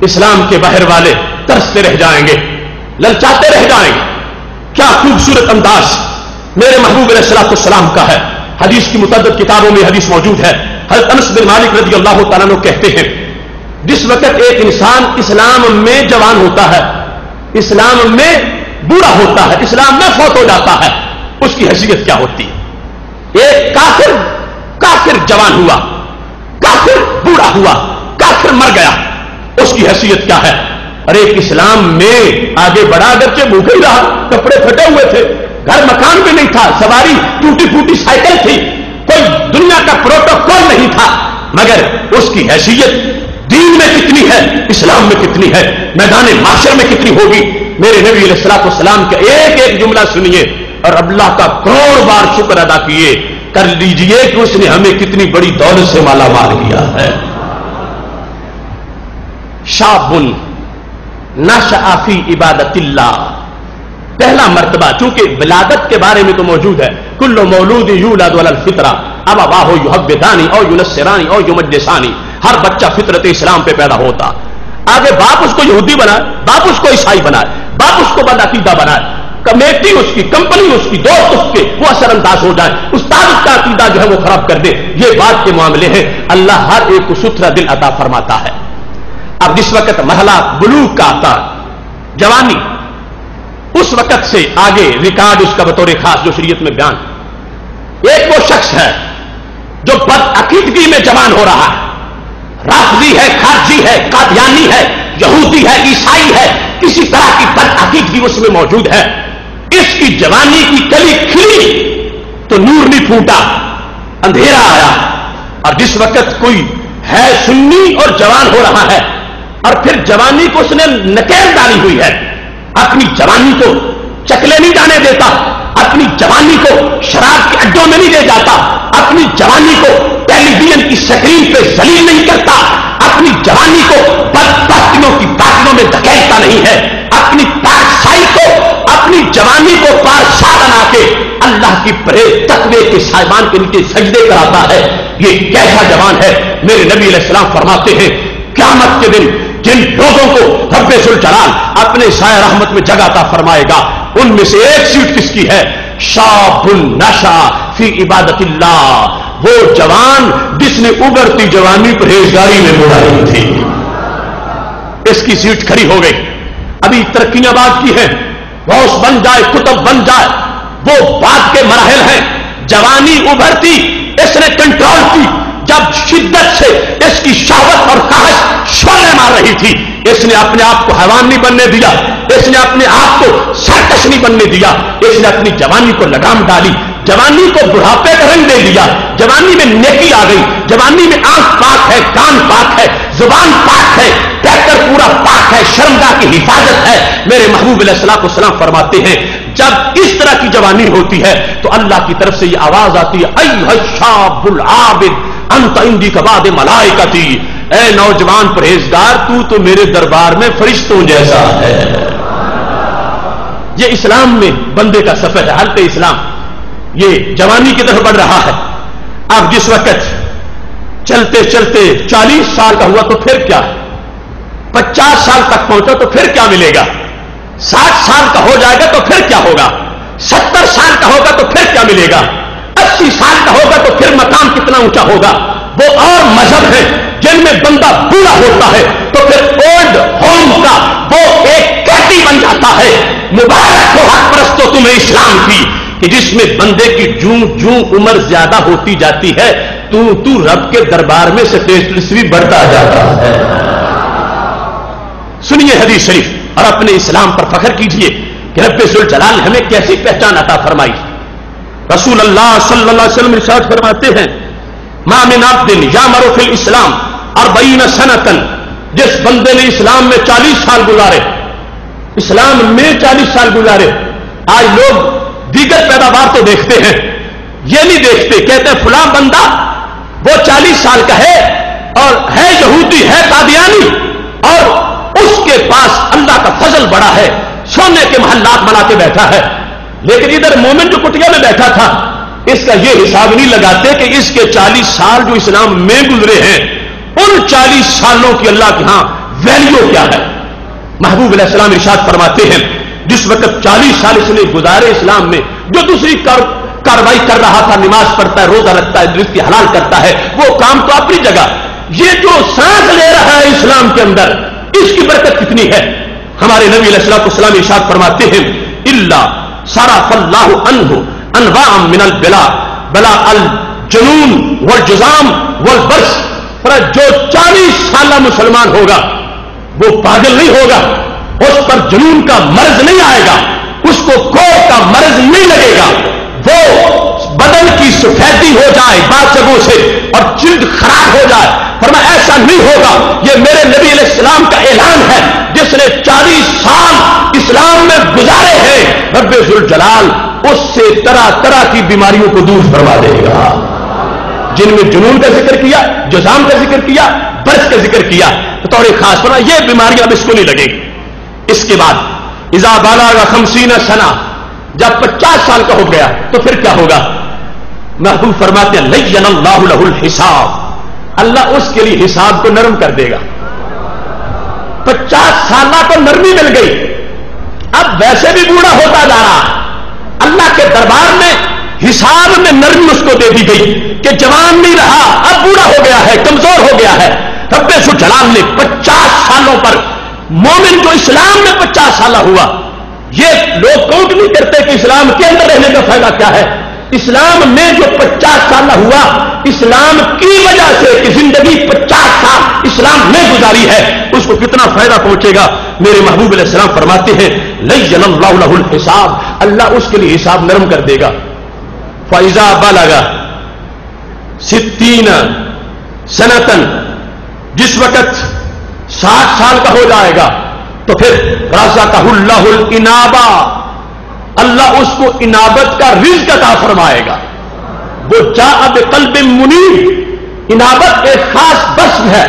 اسلام کے باہر والے ترستے رہ جائیں گے، للچاتے رہ جائیں گے. کیا خوبصورت انداز میرے محبوب علیہ الصلوۃ والسلام کا ہے. حدیث کی متعدد کتابوں میں حدیث موجود ہے. حضرت انس بن مالک رضی اللہ تعالیٰ عنہ کہتے ہیں جس وقت ایک انسان اسلام میں جوان ہوتا ہے، اسلام میں بوڑھا ہوتا ہے، اسلام میں فوت ہو جاتا ہے، اس کی حیثیت کیا ہوتی ہے؟ ایک کافر جوان ہوا، کافر بوڑھا ہوا، کافر مر گیا، اس کی حیثیت کیا ہے؟ اور ایک اسلام میں آگے بڑھا، اگرچہ بھوکا ہی رہا، کپڑے پھٹے ہوئے تھے، گھر مکان بھی نہیں تھا، سواری ٹوٹی پھوٹی سائیکل تھی، کوئی دنیا کا پروٹوکول نہیں تھا، مگر اس کی حیثیت دین میں کتنی ہے، اسلام میں کتنی ہے، میدان معاشر میں کتنی ہوگی. میرے نبی علیہ الصلوۃ والسلام کا ایک ایک جملہ سنیے اور اللہ کا کروڑ بار شکر ادا کیے کر لیجئے کہ اس نے ہمیں کتنی بڑی دولت سے مالا مال کیا ہے. شاب نشأ فی عبادت اللہ، پہلا مرتبہ، چونکہ ولادت کے بارے میں تو موجود ہے، کل مولود یولد علی الفطرہ ابواہ یحودانی او ینصرانی او یمجسانی، ہر بچہ فطرت اسلام پہ پیدا ہوتا. آگے باپ اس کو یہودی بنائے، باپ اس کو عیسائی بنائے، باپ اس کو بدعقیدہ بنائے، کمیٹی اس کی، کمپنی اس کی، دوست اس کے وہ اثر انداز ہو جائیں، استاد اس کا عقیدہ جو ہے وہ خراب کر دے، یہ بات کے معاملے ہیں. اللہ ہر ایک کو ستھرا دل عطا فرماتا ہے. اب جس وقت مرحلہ بلوغ کا آتا، جوانی، اس وقت سے آگے ریکارڈ اس کا بطور خاص جو شریعت میں بیان. ایک وہ شخص ہے جو بدعقیدگی میں جوان ہو رہا ہے، رافضی ہے، خارجی ہے، قادیانی ہے، یہودی ہے، عیسائی ہے، کسی طرح کی بدعقیدگی اس میں موجود ہے. اس کی جوانی کی کلی کھلی تو نور نہیں پھوٹا، اندھیرا آیا. اور جس وقت کوئی ہے سنی اور جوان ہو رہا ہے اور پھر جوانی کو اس نے نکیل ڈالی ہوئی ہے، اپنی جوانی کو چکلے نہیں جانے دیتا، اپنی جوانی کو شراب کے اڈوں میں نہیں لے جاتا، اپنی جوانی کو ٹیلی ویژن کی سکرین پہ ذلیل نہیں کرتا، اپنی جوانی کو بدبختیوں کی باطنوں میں دھکیلتا نہیں ہے، اپنی پاکسائی کو، اپنی جوانی کو پارسا بنا کے اللہ کی پرہیز تقوی کے سائبان کے نیچے سجدے کراتا ہے. یہ کیسا جوان ہے؟ میرے نبی علیہ السلام فرماتے ہیں قیامت کے دن جن لوگوں کو رب ذوالجلال اپنے سایہ رحمت میں جگہ عطا فرمائے گا، ان میں سے ایک سیٹ کس کی ہے؟ شاب نشأ فی عبادت اللہ، وہ جوان جس نے ابھرتی جوانی پرہیزگاری میں گزاری تھی. اس کی سیٹ کھڑی ہو گئی. ابھی ترقیاں بات کی ہیں، غوث بن جائے، کتب بن جائے، وہ بات کے مراحل ہیں. جوانی ابھرتی اس نے کنٹرول کی، جب شدت سے اس کی شہوت اور خواہش شعلے مار رہی تھی، اس نے اپنے آپ کو حیوان نہیں بننے دیا، اس نے اپنے آپ کو سرکش نہیں بننے دیا، اس نے اپنی جوانی کو لگام ڈالی، جوانی کو بڑھاپے کا رنگ دے دیا. جوانی میں نیکی آ گئی، جوانی میں آنکھ پاک ہے، کان پاک ہے، زبان پاک ہے، پیکر پورا پاک ہے، شرمگاہ کی حفاظت ہے. میرے محبوب علیہ الصلوۃ والسلام فرماتے ہیں جب اس طرح کی جوانی ہوتی ہے تو اللہ کی طرف سے یہ آواز آتی ہے ایھا الشاب العابد انت عندی کبعد ملائکتی، اے نوجوان پرہیزگار تو میرے دربار میں فرشتوں جیسا ہے. یہ اسلام میں بندے کا سفر ہے، حالت اسلام یہ جوانی کی طرف بڑھ رہا ہے. اب جس وقت چلتے چلتے 40 سال کا ہوا تو پھر کیا، 50 سال تک پہنچا تو پھر کیا ملے گا، 60 سال کا ہو جائے گا تو پھر کیا ہوگا، 70 سال کا ہوگا تو پھر کیا ملے گا، 80 سال کا ہوگا تو پھر مقام کتنا اونچا ہوگا. وہ اور مذہب ہے جن میں بندہ بوڑھا ہوتا ہے تو پھر اولڈ ہوم کا وہ ایک قیدی بن جاتا ہے. مبارک ہو حق پرستو تمہیں اسلام کی کہ جس میں بندے کی جوں جوں عمر زیادہ ہوتی جاتی ہے تو رب کے دربار میں سٹیٹس بھی بڑھتا جاتا ہے. سنیے حدیث شریف اور اپنے اسلام پر فخر کیجئے کہ رب ذوالجلال ہمیں کیسی پہچان عطا فرمائی. رسول اللہ صلی اللہ علیہ وسلم ارشاد فرماتے ہیں ما من عبد یامر فی الاسلام 40 سنۃ، جس بندے نے اسلام میں 40 سال گزارے، اسلام میں 40 سال گزارے. آج لوگ دیگر پیداوار تو دیکھتے ہیں، یہ نہیں دیکھتے، کہتے ہیں فلاں بندہ وہ 40 سال کا ہے اور ہے یہودی، ہے قادیانی، اور اس کے پاس اللہ کا فضل بڑا ہے، سونے کے محلات بنا کے بیٹھا ہے. لیکن ادھر مومن جو کٹیا میں بیٹھا تھا اس کا یہ حساب نہیں لگاتے کہ اس کے 40 سال جو اسلام میں گزرے ہیں ان 40 سالوں کی اللہ کے ہاں ویلیو کیا ہے؟ محبوب علیہ السلام ارشاد فرماتے ہیں جس وقت 40 سال اس نے گزارے اسلام میں، جو دوسری کاروائی کر رہا تھا، نماز پڑھتا ہے، روزہ رکھتا ہے، رزق حلال کرتا ہے، وہ کام تو اپنی جگہ، یہ جو سانس لے رہا ہے اسلام کے اندر، اس کی برکت کتنی ہے؟ ہمارے نبی علیہ الصلوۃ والسلام ارشاد فرماتے ہیں الا صرف اللہ عنہ انواع من البلاء بلاء الجنون والجزام والبرص، پر جو 40 سالہ مسلمان ہوگا وہ پاگل نہیں ہوگا، اس پر جنون کا مرض نہیں آئے گا، اس کو کوڑ کا مرض نہیں لگے گا، وہ بدن کی سفیدی ہو جائے باسبوں سے اور جلد خراب ہو جائے، فرمایا ایسا نہیں ہوگا۔ یہ میرے نبی علیہ السلام کا اعلان ہے، جس نے 40 سال اسلام میں گزارے ہیں، رب ذوالجلال اس سے طرح طرح کی بیماریوں کو دور فرما دے گا۔ جن میں جنون کا ذکر کیا، جزام کا ذکر کیا، برس کا ذکر کیا، بطور خاص فرما یہ بیماریاں اب اس کو نہیں لگے گی۔ اس کے بعد اذا بلغ 50 سنہ، جب 50 سال کا ہو گیا تو پھر کیا ہوگا؟ محبوب فرماتے ہیں لین اللہ لہ الحساب، اللہ اس کے لیے حساب کو نرم کر دے گا۔ 50 سالہ کو نرمی مل گئی، اب ویسے بھی بوڑھا ہوتا جا رہا، اللہ کے دربار میں حساب میں نرمی اس کو دے دی گئی کہ جوان نہیں رہا، اب بوڑھا ہو گیا ہے، کمزور ہو گیا ہے۔ رب ذوالجلال نے 50 سالوں پر مومن جو اسلام میں 50 سالہ ہوا، یہ لوگ کاؤنٹ نہیں کرتے کہ اسلام کے اندر رہنے کا فائدہ کیا ہے۔ اسلام میں جو 50 سالہ ہوا، اسلام کی وجہ سے کہ زندگی 50 سال اسلام میں گزاری ہے، اس کو کتنا فائدہ پہنچے گا۔ میرے محبوب علیہ السلام فرماتے ہیں لین اللہ لہ الحساب، اللہ اس کے لیے حساب نرم کر دے گا۔ فَإِذَا بَلَغَ 60 سنتن، جس وقت 60 سال کا ہو جائے گا تو پھر رزقہ اللہ الانابہ، اللہ اس کو انابت کا رزق عطا فرمائے گا۔ وہ جاء بقلب منیب، انابت ایک خاص بسم ہے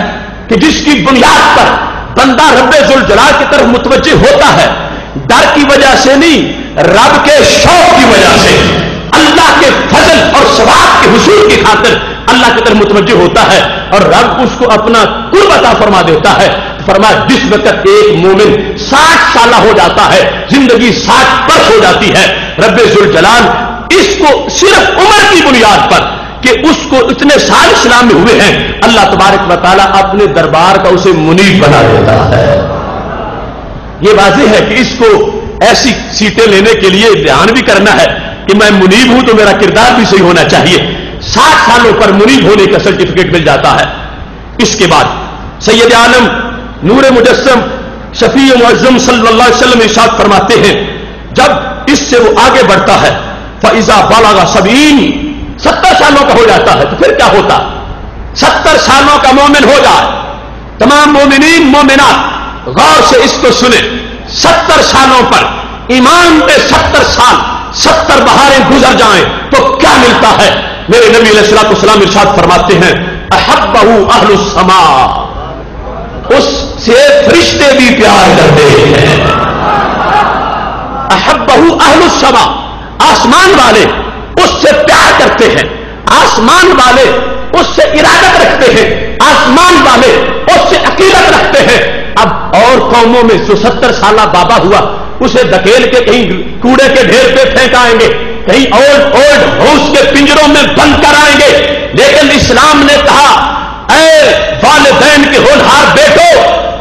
کہ جس کی بنیاد پر بندہ رب ذوالجلال کی طرف متوجہ ہوتا ہے، ڈر کی وجہ سے نہیں، رب کے شوق کی وجہ سے، اللہ کے فضل اور ثواب کے حصول کی خاطر اللہ کی طرف متوجہ ہوتا ہے اور رب اس کو اپنا قرب عطا فرما دیتا ہے۔ فرمایا جس وقت ایک مومن 60 سالہ ہو جاتا ہے، زندگی 60 برس ہو جاتی ہے، رب ذوالجلال اس کو صرف عمر کی بنیاد پر کہ اس کو اتنے سال اسلام میں ہوئے ہیں، اللہ تبارک و تعالیٰ اپنے دربار کا اسے منیب بنا دیتا ہے۔ یہ واضح ہے کہ اس کو ایسی سیٹیں لینے کے لیے دھیان بھی کرنا ہے کہ میں منیب ہوں تو میرا کردار بھی صحیح ہونا چاہیے۔ 60 سالوں پر منیب ہونے کا سرٹیفکیٹ مل جاتا ہے۔ اس کے بعد سید عالم نور مجسم شفیع معظم صلی اللہ علیہ وسلم ارشاد فرماتے ہیں جب اس سے وہ آگے بڑھتا ہے فَإِذَا بَلَغَ 70 سالوں کا ہو جاتا ہے تو پھر کیا ہوتا؟ 70 سالوں کا مومن ہو جائے، تمام مومنین مومنات غور سے اس کو سنیں، 70 سالوں پر ایمان پہ 70 سال 70 بہاریں گزر جائیں تو کیا ملتا ہے؟ میرے نبی علیہ الصلوۃ والسلام ارشاد فرماتے ہیں احبہ اہل السماء، اس سے فرشتے بھی پیار کرتے ہیں۔ احبہ اہل السماء، آسمان والے اس سے پیار کرتے ہیں، آسمان والے اس سے ارادت رکھتے ہیں، آسمان والے اس سے عقیدت رکھتے ہیں۔ اب اور قوموں میں جو 70 سالہ بابا ہوا اسے دھکیل کے کہیں کوڑے کے ڈھیر پہ پھینکائیں گے، کہیں اولڈ ہاؤس کے پنجروں میں بند کرائیں گے، لیکن اسلام نے کہا اے والدین کے ہونہار بیٹو،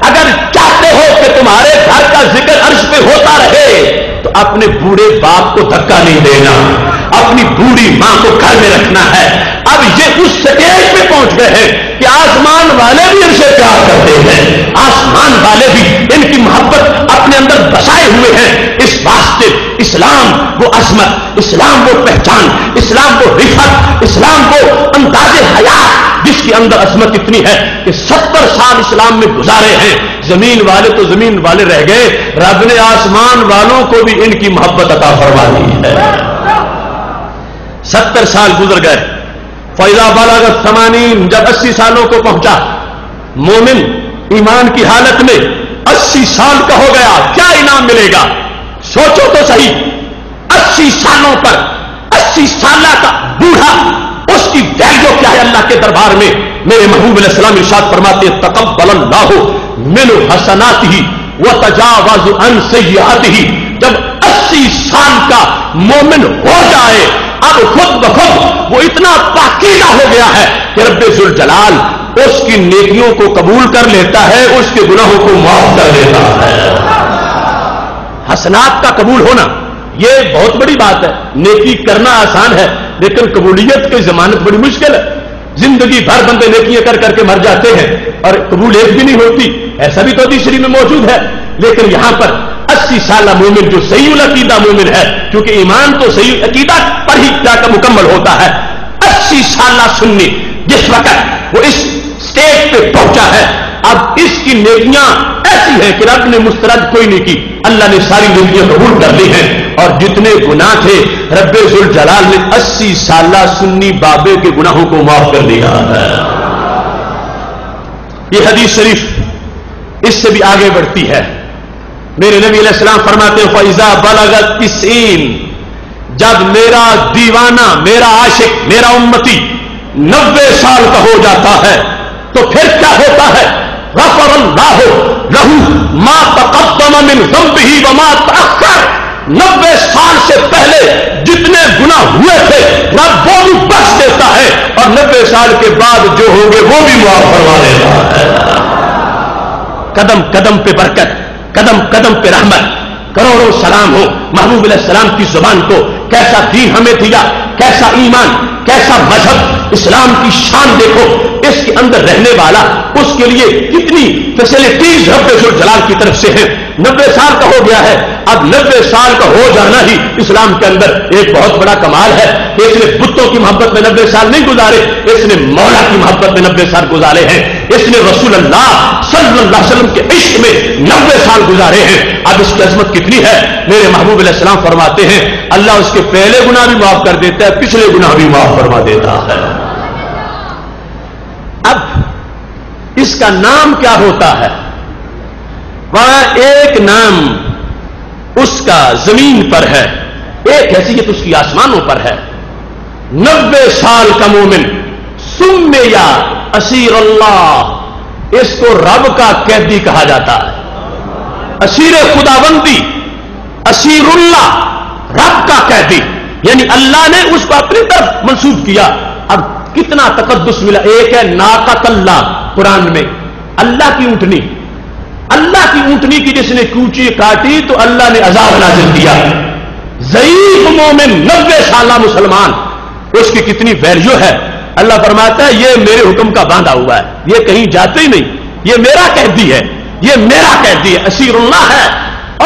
اگر چاہتے ہو کہ تمہارے گھر کا ذکر عرش پہ ہوتا رہے تو اپنے بوڑھے باپ کو دھکا نہیں دینا، اپنی بوڑھی ماں کو گھر میں رکھنا ہے۔ اب یہ اس سٹیج پہ پہنچ گئے ہیں کہ آسمان والے بھی ان سے پیار کرتے ہیں، آسمان والے بھی ان کی محبت اپنے اندر بسائے ہوئے ہیں۔ اس واسطے اسلام وہ عظمت، اسلام وہ پہچان، اسلام وہ رفعت، اسلام وہ انداز حیات جس کے اندر عظمت اتنی ہے کہ 70 سال اسلام میں گزارے ہیں، زمین والے تو زمین والے رہ گئے، رب نے آسمان والوں کو بھی ان کی محبت عطا فرما دی ہے۔ 70 سال گزر گئے، فَإِذَا بَلَغَ 80، جب 80 سالوں کو پہنچا، مومن ایمان کی حالت میں 80 سال کا ہو گیا، کیا انعام ملے گا؟ سوچو تو صحیح، 80 سالوں پر 80 سالہ کا بوڑھا اس کی ویلیو کیا ہے اللہ کے دربار میں؟ میرے محبوب علیہ السلام ارشاد فرماتے ہیں تقبل اللہ من حسناتہ وتجاوز عن سیئاتہ. جب 80 سال کا مومن ہو جائے اب خود بخود وہ اتنا پاکیزہ ہو گیا ہے کہ رب ذوالجلال اس کی نیکیوں کو قبول کر لیتا ہے، اس کے گناہوں کو معاف کر دیتا ہے. حسنات کا قبول ہونا یہ بہت بڑی بات ہے. نیکی کرنا آسان ہے لیکن قبولیت کی ضمانت بڑی مشکل ہے. زندگی بھر بندے نیکیاں کر کر کے مر جاتے ہیں اور قبول ایک بھی نہیں ہوتی. ایسا بھی تو حدیث شریف میں موجود ہے. لیکن یہاں پر 80 سالہ مومن جو صحیح العقیدہ مومن ہے، کیونکہ ایمان تو صحیح عقیدہ پر ہی جا کر مکمل ہوتا ہے. 80 سالہ سنی جس وقت وہ اس اسٹیج پہ پہنچا ہے اب اس کی نیکیاں ایسی ہیں کہ رب نے مسترد کوئی نہیں کی، اللہ نے ساری نیکیاں قبول کر لی ہیں. اور جتنے گناہ تھے رب ذوالجلال نے 80 سالہ سنی بابے کے گناہوں کو معاف کر دیا ہے. یہ حدیث شریف اس سے بھی آگے بڑھتی ہے. میرے نبی علیہ السلام فرماتے ہیں فَإِذَا بَلَغَتْ 90، جب میرا دیوانہ، میرا عاشق، میرا امتی 90 سال کا ہو جاتا ہے تو پھر کیا ہوتا ہے؟ غفر اللہ لہ ما تقدم من ذنبہ وما تأخر. 90 سال سے پہلے جتنے گناہ ہوئے تھے رب وہ بھی بخش دیتا ہے اور 90 سال کے بعد جو ہوں گے وہ بھی معاف فرما دیتا ہے. قدم قدم پہ برکت، قدم قدم پہ رحمت. کروڑوں سلام ہو محبوب علیہ السلام کی زبان کو. کیسا دین ہمیں دیا، کیسا ایمان، کیسا مذہب. اسلام کی شان دیکھو، اس کے اندر رہنے والا اس کے لیے کتنی فیسلٹیز رب ذوالجلال کی طرف سے ہیں. 90 سال کا ہو گیا ہے، اب 90 سال کا ہو جانا ہی اسلام کے اندر ایک بہت بڑا کمال ہے. اس نے بتوں کی محبت میں 90 سال نہیں گزارے، اس نے مولا کی محبت میں 90 سال گزارے ہیں. اس نے رسول اللہ صلی اللہ علیہ وسلم کے عشق میں 90 سال گزارے ہیں. اب اس کی عظمت کتنی ہے؟ میرے محبوب علیہ السلام فرماتے ہیں اللہ اس کے پہلے گناہ بھی معاف کر دیتا ہے، پچھلے گناہ بھی معاف فرما دیتا ہے. اب اس کا نام کیا ہوتا ہے؟ وہاں ایک نام اس کا زمین پر ہے، ایک حیثیت اس کی آسمانوں پر ہے. 90 سال کا مومن سمیہ اسیر اللہ، اس کو رب کا قیدی کہا جاتا ہے. اسیر خداوندی، اسیر اللہ، رب کا قیدی، یعنی اللہ نے اس کو اپنی طرف منسوب کیا. اب کتنا تقدس ملا. ایک ہے ناقۃ اللہ قرآن میں، اللہ کی اونٹنی، اللہ کی اونٹنی کی جس نے کوچی کاٹی تو اللہ نے عذاب نازل کیا. ضعیف مومن 90 سالہ مسلمان، اس کی کتنی ویلیو ہے. اللہ فرماتا ہے یہ میرے حکم کا باندھا ہوا ہے، یہ کہیں جاتے ہی نہیں، یہ میرا قیدی ہے، یہ میرا قیدی ہے، اسیر اللہ ہے.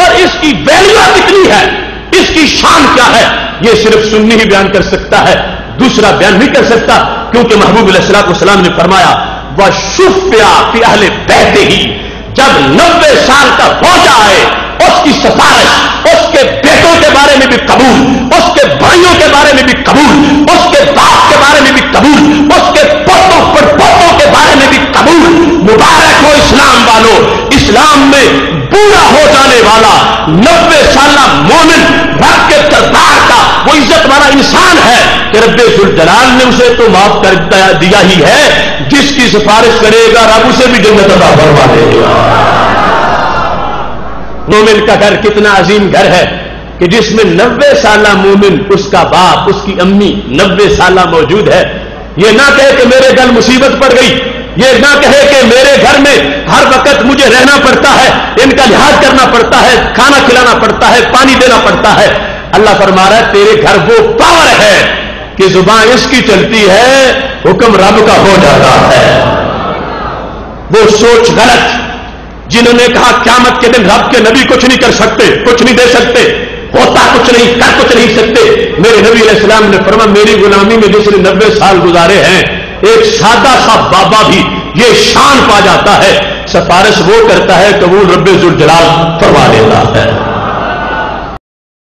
اور اس کی ویلیو کتنی ہے، اس کی شان کیا ہے، یہ صرف سنی ہی بیان کر سکتا ہے، دوسرا بیان نہیں کر سکتا. کیونکہ محبوب علیہ السلام نے فرمایا وَشُفِّعَ فِي أَهْلِ بَيْتِهِ، جب 90 سال کا ہو جائے اس کی سفارش اس کے بیٹوں کے بارے میں بھی قبول، اس کے بھائیوں کے بارے میں بھی قبول، اس کے باپ کے بارے میں بھی قبول، اس کے پوتوں پر پوتوں کے بارے میں بھی قبول. مبارک ہو اسلام والوں، اسلام میں پورا ہو جانے والا 90 سالہ مومن رب کے دربار کا وہ عزت والا انسان ہے کہ رب ذوالجلال نے اسے تو معاف کر دیا ہی ہے، جس کی سفارش کرے گا رب اسے بھی جنت عطا فرما دے گا. مومن کا گھر کتنا عظیم گھر ہے کہ جس میں 90 سالہ مومن، اس کا باپ، اس کی امی 90 سالہ موجود ہے. یہ نہ کہے کہ میرے گھر مصیبت پڑ گئی، یہ نہ کہے کہ میرے گھر میں ہر وقت مجھے رہنا پڑتا ہے، ان کا لحاظ کرنا پڑتا ہے، کھانا کھلانا پڑتا ہے، پانی دینا پڑتا ہے. اللہ فرما رہا ہے تیرے گھر وہ پاور ہے کہ زبان اس کی چلتی ہے، حکم رب کا ہو جاتا ہے. وہ سوچ غلط جنہوں نے کہا قیامت کے دن رب کے نبی کچھ نہیں کر سکتے، کچھ نہیں دے سکتے، ہوتا کچھ نہیں، کر کچھ نہیں سکتے. میرے نبی علیہ السلام نے فرمایا میری غلامی میں جس نے 90 سال گزارے ہیں، ایک سادہ سا بابا بھی یہ شان پا جاتا ہے، سفارش وہ کرتا ہے قبول رب ذوالجلال فرما دیتا ہے.